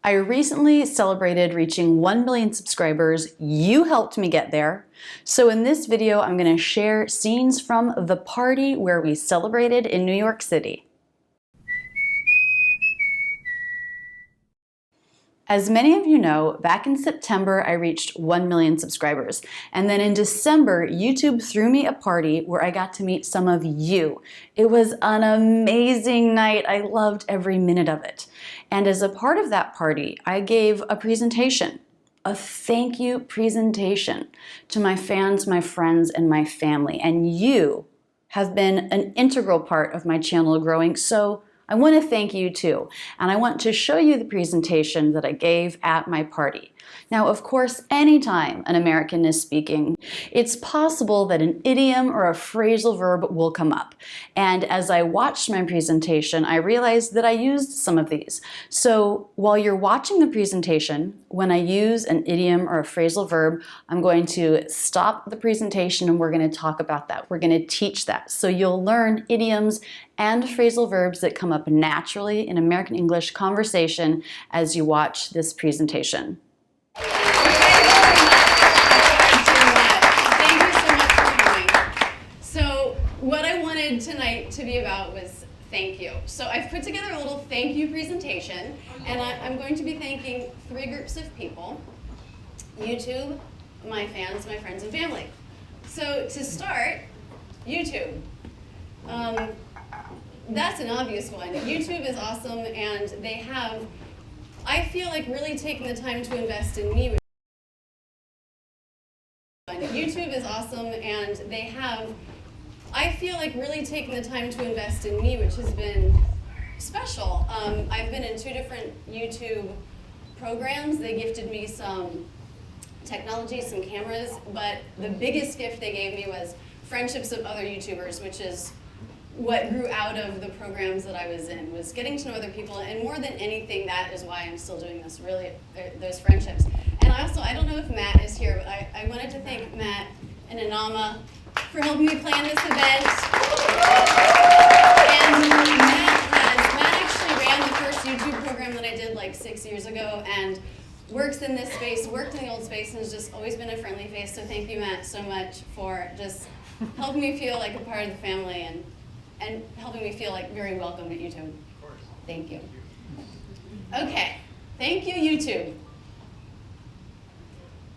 I recently celebrated reaching 1 million subscribers. You helped me get there. So in this video, I'm going to share scenes from the party where we celebrated in New York City. As many of you know, back in September, I reached 1 million subscribers. And then in December, YouTube threw me a party where I got to meet some of you. It was an amazing night. I loved every minute of it. And as a part of that party, I gave a presentation, a thank you presentation to my fans, my friends, and my family. And you have been an integral part of my channel growing, so I want to thank you too, and I want to show you the presentation that I gave at my party. Now, of course, anytime an American is speaking, it's possible that an idiom or a phrasal verb will come up. And as I watched my presentation, I realized that I used some of these. So while you're watching the presentation, when I use an idiom or a phrasal verb, I'm going to stop the presentation and we're going to talk about that. We're going to teach that. So you'll learn idioms and phrasal verbs that come up naturally in American English conversation as you watch this presentation. Thank you so much for coming. So what I wanted tonight to be about was thank you. So I've put together a little thank you presentation, and I'm going to be thanking 3 groups of people: YouTube, my fans, my friends, and family. So to start, YouTube. That's an obvious one. YouTube is awesome, and they have, I feel like, really taken the time to invest in me. YouTube is awesome, and they have, I feel like, really taken the time to invest in me, which has been special. I've been in 2 different YouTube programs. They gifted me some technology, some cameras, but the biggest gift they gave me was friendships of other YouTubers, which is what grew out of the programs that I was in, was getting to know other people, and more than anything, that is why I'm still doing this, really, those friendships. And I don't know if Matt is here, but I wanted to thank Matt and Anama for helping me plan this event. And Matt actually ran the first YouTube program that I did like 6 years ago, and works in this space, worked in the old space, and has just always been a friendly face. So thank you, Matt, so much for just helping me feel like a part of the family and helping me feel like very welcome at YouTube. Of course. Thank you. Okay, thank you, YouTube.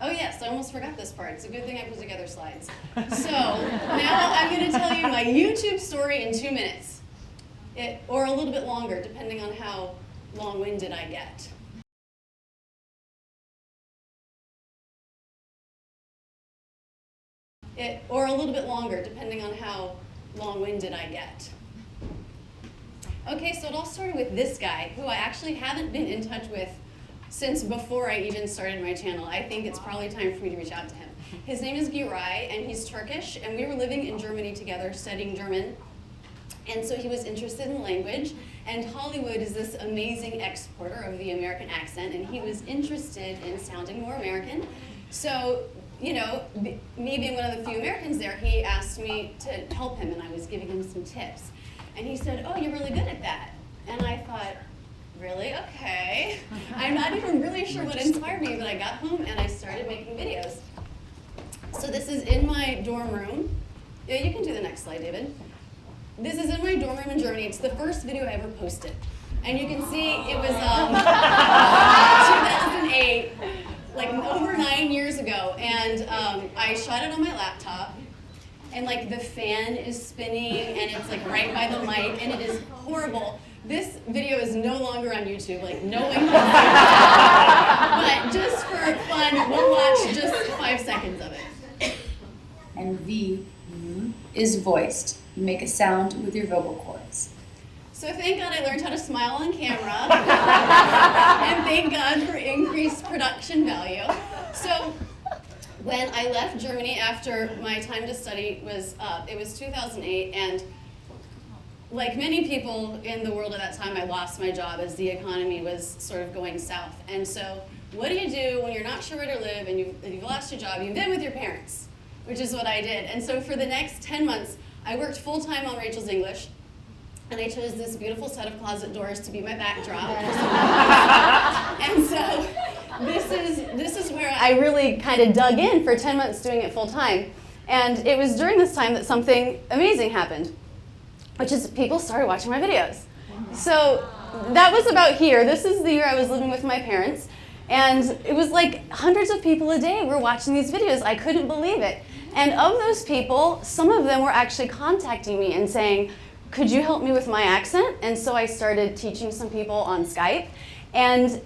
Oh yes, I almost forgot this part. It's a good thing I put together slides. So now I'm going to tell you my YouTube story in 2 minutes, or a little bit longer, depending on how long-winded I get. Or a little bit longer, depending on how long-winded I get. Okay, so it all started with this guy, who I actually haven't been in touch with since before I even started my channel. I think it's probably time for me to reach out to him. His name is Giray, and he's Turkish, and we were living in Germany together, studying German. And so he was interested in language, and Hollywood is this amazing exporter of the American accent, and he was interested in sounding more American. So, you know, me being one of the few Americans there, he asked me to help him, and I was giving him some tips. And he said, "Oh, you're really good at that." And I thought, really? Okay. I'm not even really sure what inspired me, but I got home and I started making videos. So this is in my dorm room. Yeah, you can do the next slide, David. This is in my dorm room in Germany. It's the first video I ever posted. And you can see it was 2008. Like over 9 years ago, and I shot it on my laptop, and like the fan is spinning, and it's like right by the mic, and it is horrible. This video is no longer on YouTube, like no one can see it. But just for fun, we'll watch just 5 seconds of it. And V is voiced. You make a sound with your vocal cords. So thank God I learned how to smile on camera, and thank God for increased production value. So when I left Germany after my time to study was up, it was 2008, and like many people in the world at that time, I lost my job as the economy was sort of going south. And so what do you do when you're not sure where to live and you've lost your job? You live with your parents, which is what I did. And so for the next 10 months, I worked full-time on Rachel's English. And I chose this beautiful set of closet doors to be my backdrop. And I really kind of dug in for 10 months doing it full time. And it was during this time that something amazing happened, which is people started watching my videos. So that was about here. This is the year I was living with my parents. And it was like hundreds of people a day were watching these videos. I couldn't believe it. And of those people, some of them were actually contacting me and saying, could you help me with my accent? And so I started teaching some people on Skype. And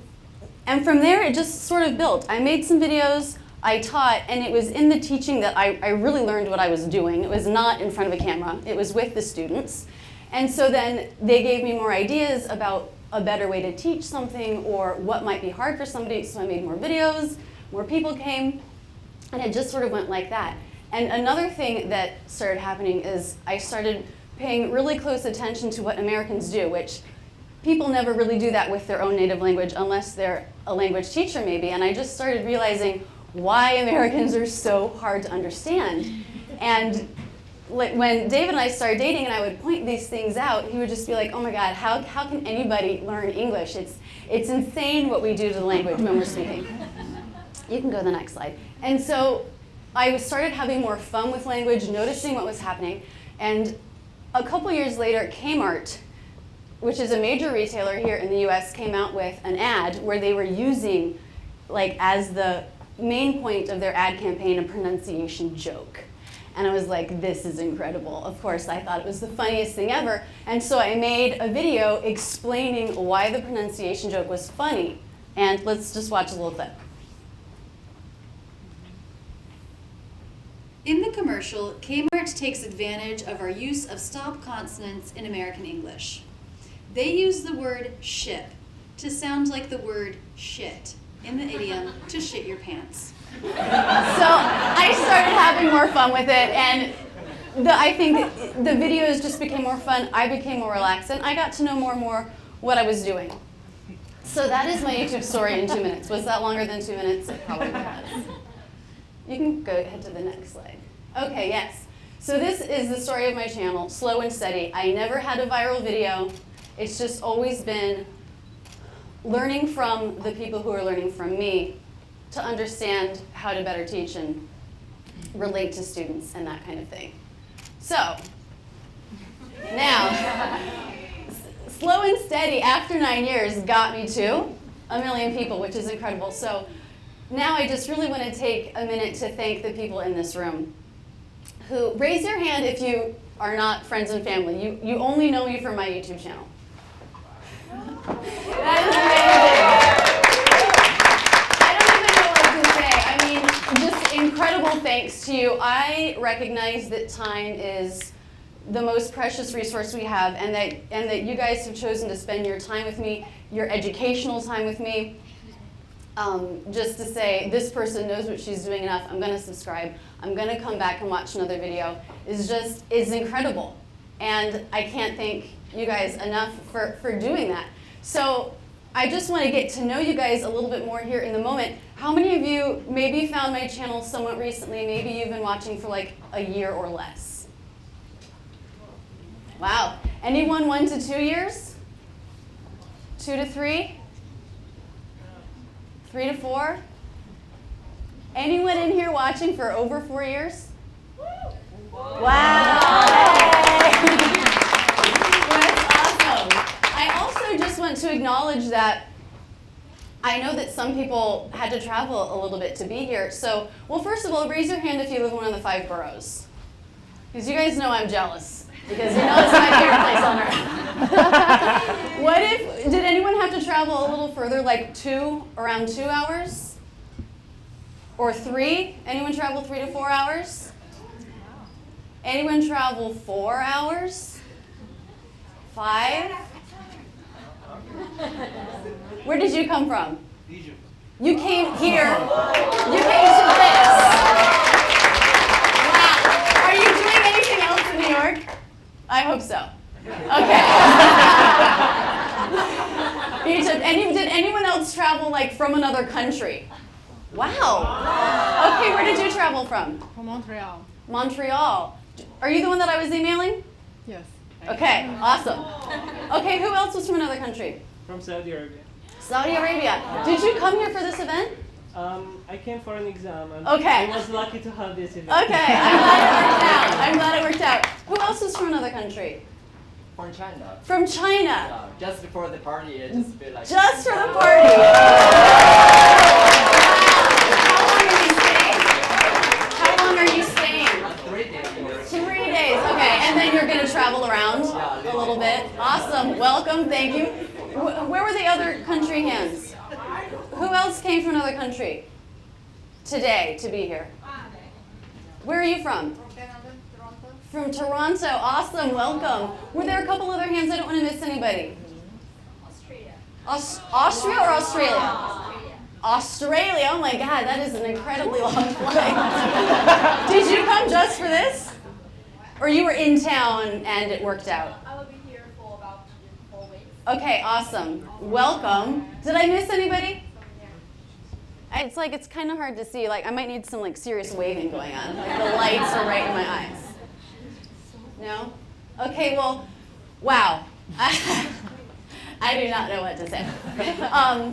from there, it just sort of built. I made some videos, I taught, and it was in the teaching that I really learned what I was doing. It was not in front of a camera. It was with the students. And so then they gave me more ideas about a better way to teach something or what might be hard for somebody. So I made more videos, more people came, and it just sort of went like that. And another thing that started happening is I started paying really close attention to what Americans do, which people never really do that with their own native language unless they're a language teacher maybe. And I just started realizing why Americans are so hard to understand. And when David and I started dating and I would point these things out, he would just be like, oh my God, how can anybody learn English? It's insane what we do to the language when we're speaking. You can go to the next slide. And so I started having more fun with language, noticing what was happening. And a couple years later, Kmart, which is a major retailer here in the US, came out with an ad where they were using, like, as the main point of their ad campaign, a pronunciation joke. And I was like, this is incredible. Of course, I thought it was the funniest thing ever. And so I made a video explaining why the pronunciation joke was funny. And let's just watch a little clip. In the commercial, Kmart takes advantage of our use of stop consonants in American English. They use the word ship to sound like the word shit in the idiom to shit your pants. So I started having more fun with it, and I think the videos just became more fun. I became more relaxed, and I got to know more and more what I was doing. So that is my YouTube story in 2 minutes. Was that longer than 2 minutes? It probably was. You can go ahead to the next slide. Okay, yes. So this is the story of my channel, slow and steady. I never had a viral video. It's just always been learning from the people who are learning from me to understand how to better teach and relate to students and that kind of thing. So, now, slow and steady after 9 years got me to 1 million people, which is incredible. So now I just really want to take a minute to thank the people in this room who, raise your hand if you are not friends and family. You only know me from my YouTube channel. That is amazing. I don't even know what to say. I mean, just incredible thanks to you. I recognize that time is the most precious resource we have, and that you guys have chosen to spend your time with me, your educational time with me, just to say, this person knows what she's doing enough, I'm going to subscribe, I'm going to come back and watch another video, is incredible. And I can't thank you guys enough for doing that. So I just want to get to know you guys a little bit more here in the moment. How many of you maybe found my channel somewhat recently, maybe you've been watching for like a year or less? Wow. Anyone 1 to 2 years? 2 to 3? 3 to 4? Anyone in here watching for over 4 years? Wow. I also just want to acknowledge that I know that some people had to travel a little bit to be here. So, well, first of all, raise your hand if you live in one of the 5 boroughs. Because you guys know I'm jealous. Because you know it's my favorite place on earth. Did anyone have to travel a little further, like around 2 hours? Or 3? Anyone travel 3 to 4 hours? Anyone travel 4 hours? 5? Where did you come from? Egypt. You came here. You came to this. Wow. Are you doing anything else in New York? I hope so. Okay. Egypt. Did anyone else travel like from another country? Wow. Okay, where did you travel from? From Montreal. Montreal. Are you the one that I was emailing? Yes. Okay, awesome. Okay, who else was from another country? From Saudi Arabia. Saudi Arabia. Did you come here for this event? I came for an exam and Okay. I was lucky to have this event. Okay, I'm glad it worked out. I'm glad it worked out. Who else is from another country? From China. From China. Just before the party, it just feel like. Just for the party. How long are you staying? 3 days. 3 days. Okay, and then you're going to travel around a little bit. Awesome. Welcome. Thank you. Where were the other country hands? Who else came from another country today to be here? Where are you from? From Toronto. Awesome. Welcome. Were there a couple other hands? I don't want to miss anybody. Austria or Australia? Australia. Oh my God, that is an incredibly long flight. Did you come just for this? Or you were in town and it worked out? I will be here for about 4 weeks. Okay, awesome. Welcome. Did I miss anybody? It's like, it's kind of hard to see. Like, I might need some like serious waving going on. Like the lights are right in my eyes. No? Okay, well, wow. I do not know what to say.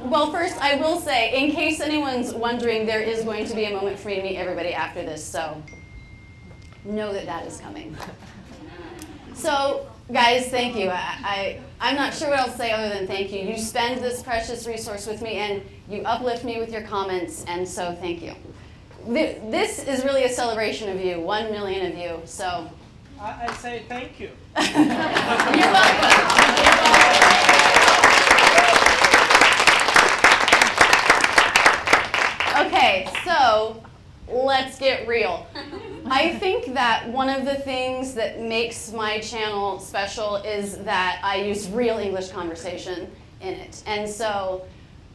Well, first, I will say, in case anyone's wondering, there is going to be a moment for me to meet everybody after this, so know that that is coming. So, guys, thank you. I'm not sure what else to say other than thank you. You spend this precious resource with me, and you uplift me with your comments, and so thank you. This is really a celebration of you, 1 million of you, so. I say thank you. You're welcome. Okay, so let's get real. I think that one of the things that makes my channel special is that I use real English conversation in it. And so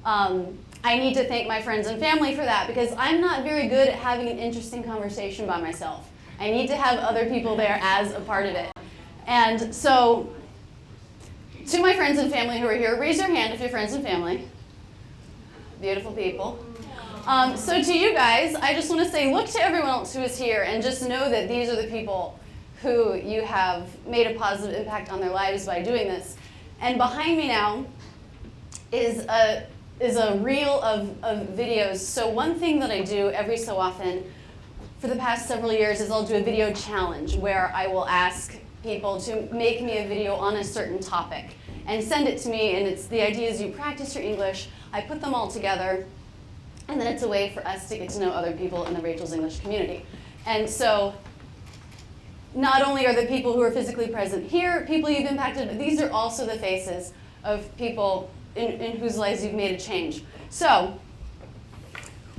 I need to thank my friends and family for that because I'm not very good at having an interesting conversation by myself. I need to have other people there as a part of it. And so to my friends and family who are here, raise your hand if you're friends and family. Beautiful people. So to you guys, I just want to say, look to everyone else who is here and just know that these are the people who you have made a positive impact on their lives by doing this. And behind me now is a reel of videos. So one thing that I do every so often for the past several years is I'll do a video challenge where I will ask people to make me a video on a certain topic and send it to me. And the idea is you practice your English, I put them all together, and then it's a way for us to get to know other people in the Rachel's English community. And so not only are the people who are physically present here people you've impacted, but these are also the faces of people in whose lives you've made a change. So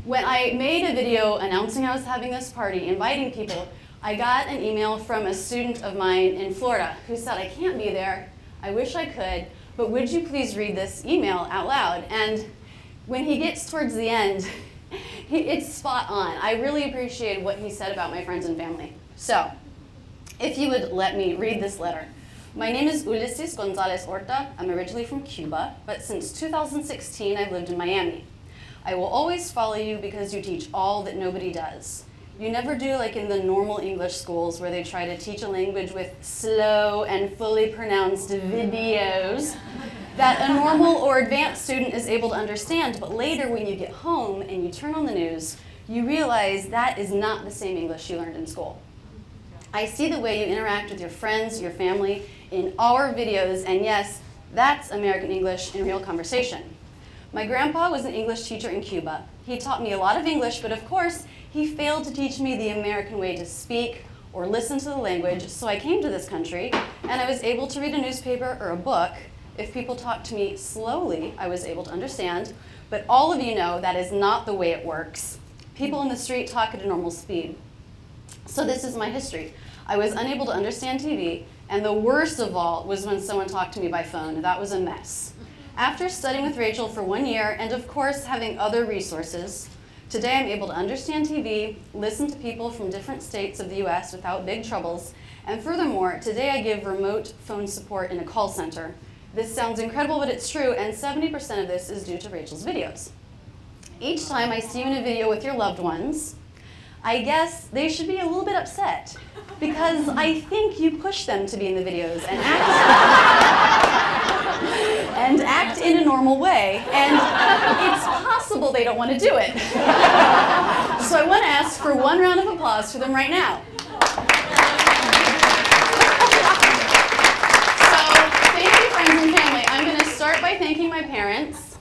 when I made a video announcing I was having this party, inviting people, I got an email from a student of mine in Florida who said, I can't be there, I wish I could, but would you please read this email out loud? And when he gets towards the end, it's spot on. I really appreciated what he said about my friends and family. So, if you would let me read this letter. My name is Ulises Gonzalez Horta. I'm originally from Cuba, but since 2016 I've lived in Miami. I will always follow you because you teach all that nobody does. You never do like in the normal English schools where they try to teach a language with slow and fully pronounced videos that a normal or advanced student is able to understand, but later when you get home and you turn on the news, you realize that is not the same English you learned in school. I see the way you interact with your friends, your family, in our videos, and yes, that's American English in real conversation. My grandpa was an English teacher in Cuba. He taught me a lot of English, but of course, he failed to teach me the American way to speak or listen to the language, so I came to this country, and I was able to read a newspaper or a book. If people talked to me slowly, I was able to understand, but all of you know that is not the way it works. People in the street talk at a normal speed. So this is my history. I was unable to understand TV, and the worst of all was when someone talked to me by phone. That was a mess. After studying with Rachel for 1 year, and of course having other resources, today I'm able to understand TV, listen to people from different states of the US without big troubles, and furthermore, today I give remote phone support in a call center. This sounds incredible, but it's true, and 70% of this is due to Rachel's videos. Each time I see you in a video with your loved ones, I guess they should be a little bit upset because I think you push them to be in the videos and act in a normal way, and it's possible they they don't want to do it. So I want to ask for one round of applause for them right now. So thank you, friends and family. I'm going to start by thanking my parents.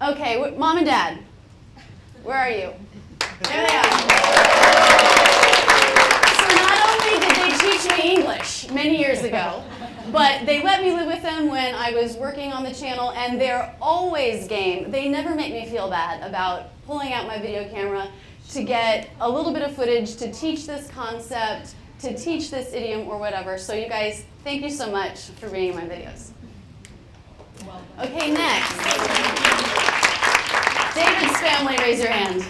Okay, Mom and Dad, where are you? There they are. So not only did they teach me English many years ago, but they let me live with them when I was working on the channel, and they're always game. They never make me feel bad about pulling out my video camera to get a little bit of footage to teach this concept, to teach this idiom or whatever. So you guys, thank you so much for being in my videos. Okay, next. David's family, raise your hand.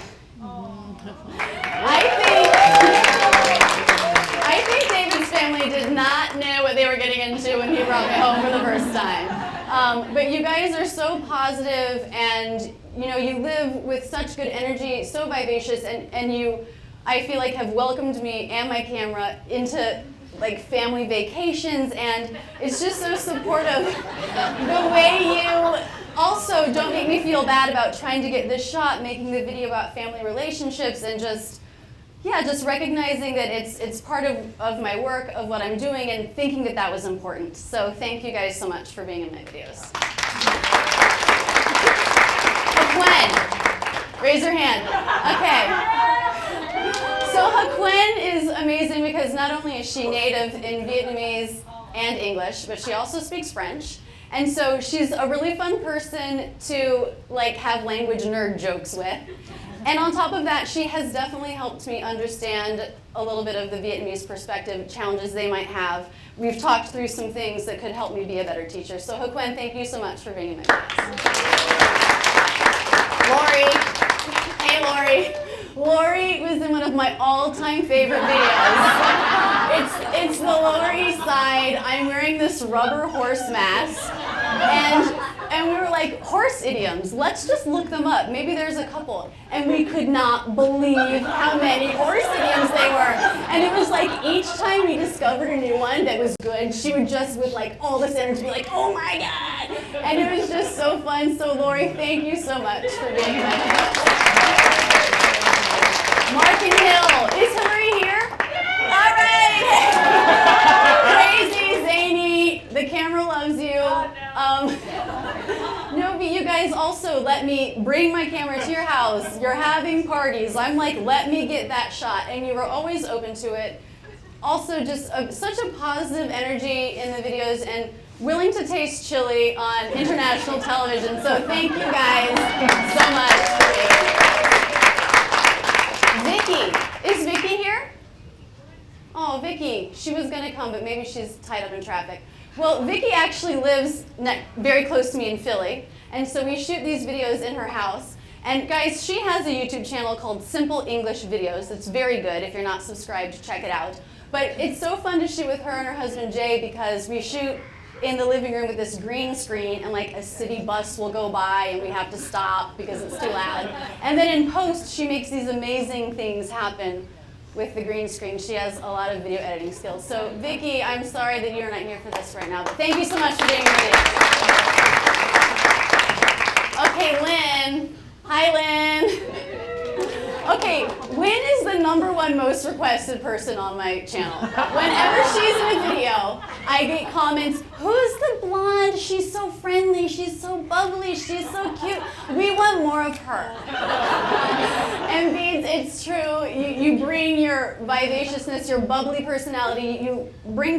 I think David's family did not know what they were getting into when he brought me home for the first time. But you guys are so positive, and you live with such good energy, so vivacious, and you, I feel like, have welcomed me and my camera into like family vacations, and it's just so supportive. The way you also don't make me feel bad about trying to get this shot, making the video about family relationships, and just recognizing that it's part of my work, of what I'm doing, and thinking that that was important. So thank you guys so much for being in my videos. Haquin, raise your hand. Okay. So Haquin is amazing because not only is she native in Vietnamese and English, but she also speaks French. And so she's a really fun person to have language nerd jokes with. And on top of that, she has definitely helped me understand a little bit of the Vietnamese perspective, challenges they might have. We've talked through some things that could help me be a better teacher. So Haquin, thank you so much for being in my class. Lori. Hey, Lori. Lori was in one of my all-time favorite videos. It's the Lower East Side. I'm wearing this rubber horse mask. And we were like, horse idioms, let's just look them up. Maybe there's a couple. And we could not believe how many horse idioms they were. And it was like each time we discovered a new one that was good, she would just, with all this energy, be like, oh my God. And it was just so fun. So Lori, thank you so much for being here. Mark and Hill, is Hillary here? All right. Crazy, zany, the camera loves you. No, but you guys also let me bring my camera to your house. You're having parties. I'm like, let me get that shot. And you were always open to it. Also, just such a positive energy in the videos and willing to taste chili on international television. So thank you guys so much for being here. Vicky. Is Vicky here? Oh, Vicky. She was going to come, but maybe she's tied up in traffic. Well, Vicky actually lives very close to me in Philly, and so we shoot these videos in her house. And guys, she has a YouTube channel called Simple English Videos. It's very good. If you're not subscribed, check it out. But it's so fun to shoot with her and her husband Jay because we shoot in the living room with this green screen, and a city bus will go by and we have to stop because it's too loud. And then in post, she makes these amazing things happen with the green screen. She has a lot of video editing skills. So Vicky, I'm sorry that you're not here for this right now, but thank you so much for being with me. Okay, Lynn. Hi, Lynn. Okay, Lynn is the #1 most requested person on my channel. Whenever she's in a video, I get comments, who's the blonde? She's so friendly, she's so bubbly, she's so cute. We want more of her. And Beads, it's true, you bring your vivaciousness, your bubbly personality, you bring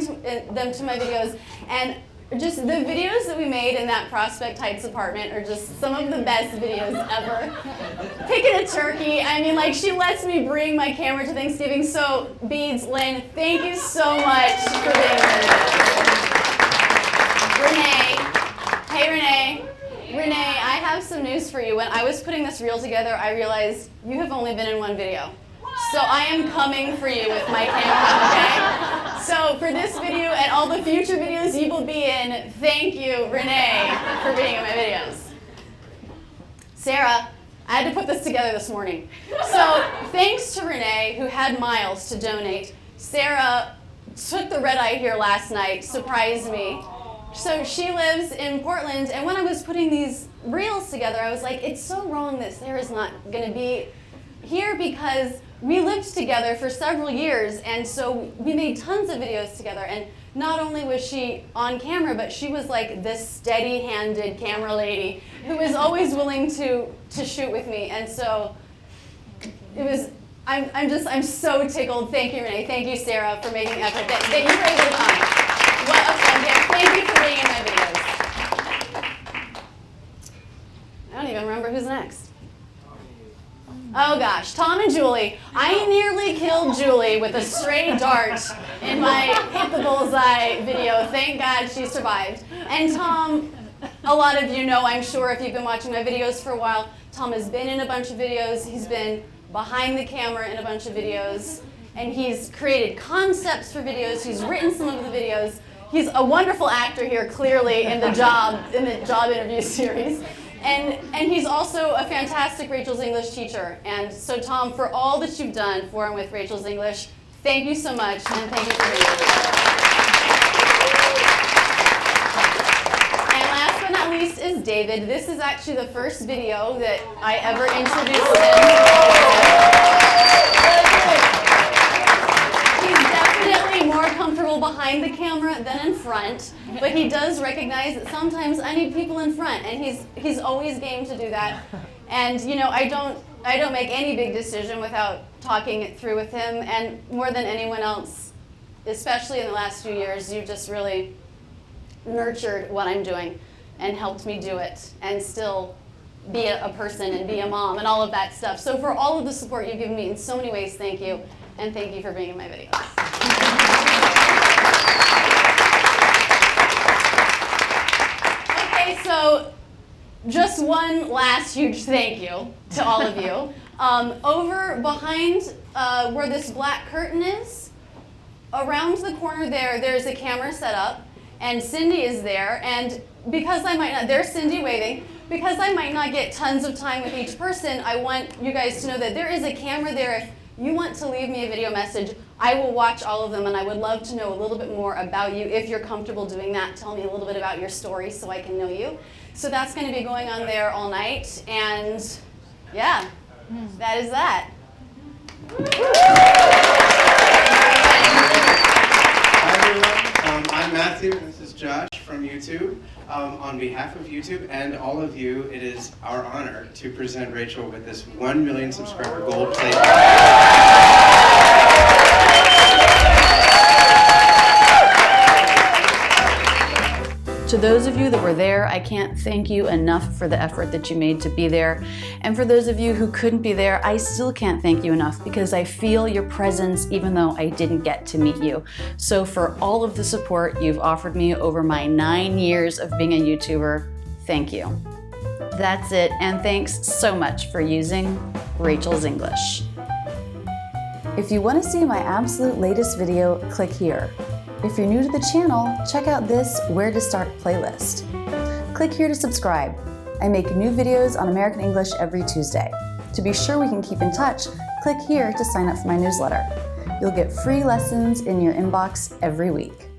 them to my videos, and just the videos that we made in that Prospect Heights apartment are just some of the best videos ever. Picking a turkey, I mean, she lets me bring my camera to Thanksgiving. So, Beads, Lynn, thank you so much for being here. Renee, hey Renee. Renee, I have some news for you. When I was putting this reel together, I realized you have only been in one video. So I am coming for you with my camera, okay? So for this video and all the future videos you will be in, thank you, Renee, for being in my videos. Sarah, I had to put this together this morning. So thanks to Renee, who had miles to donate, Sarah took the red eye here last night, surprised me. So she lives in Portland, and when I was putting these reels together, I was like, it's so wrong that Sarah's not going to be here because we lived together for several years, and so we made tons of videos together. And not only was she on camera, but she was like this steady-handed camera lady who was always willing to shoot with me. And so it was. I'm so tickled. Thank you, Renee. Thank you, Sarah, for making the effort that you were able to come. What a fun gift. Thank you for being in my videos. I don't even remember who's next. Oh gosh, Tom and Julie. I nearly killed Julie with a stray dart in my hit the bullseye video. Thank God she survived. And Tom, a lot of you know, I'm sure if you've been watching my videos for a while, Tom has been in a bunch of videos. He's been behind the camera in a bunch of videos. And he's created concepts for videos. He's written some of the videos. He's a wonderful actor here, clearly, in the job interview series. And he's also a fantastic Rachel's English teacher. And so Tom, for all that you've done for and with Rachel's English, thank you so much, and thank you for being here. And last but not least is David. This is actually the first video that I ever introduced him. He's definitely more comfortable behind the camera than in front, but he does recognize that sometimes I need people in front, and he's always game to do that. And you know, I don't make any big decision without talking it through with him, and more than anyone else, especially in the last few years, you've just really nurtured what I'm doing and helped me do it and still be a person and be a mom and all of that stuff. So for all of the support you've given me in so many ways, thank you, and thank you for being in my videos. Okay, so just one last huge thank you to all of you. Over behind where this black curtain is, around the corner there's a camera set up, and Cindy is there, and because I might not, there's Cindy waving, because I might not get tons of time with each person, I want you guys to know that there is a camera there. If you want to leave me a video message, I will watch all of them, and I would love to know a little bit more about you. If you're comfortable doing that, tell me a little bit about your story so I can know you. So that's going to be going on there all night, and yeah, that is that. Hi everyone, I'm Matthew, and this is Josh from YouTube. On behalf of YouTube and all of you, it is our honor to present Rachel with this 1 million subscriber gold plate. To those of you that were there, I can't thank you enough for the effort that you made to be there. And for those of you who couldn't be there, I still can't thank you enough because I feel your presence even though I didn't get to meet you. So for all of the support you've offered me over my 9 years of being a YouTuber, thank you. That's it, and thanks so much for using Rachel's English. If you want to see my absolute latest video, click here. If you're new to the channel, check out this Where to Start playlist. Click here to subscribe. I make new videos on American English every Tuesday. To be sure we can keep in touch, click here to sign up for my newsletter. You'll get free lessons in your inbox every week.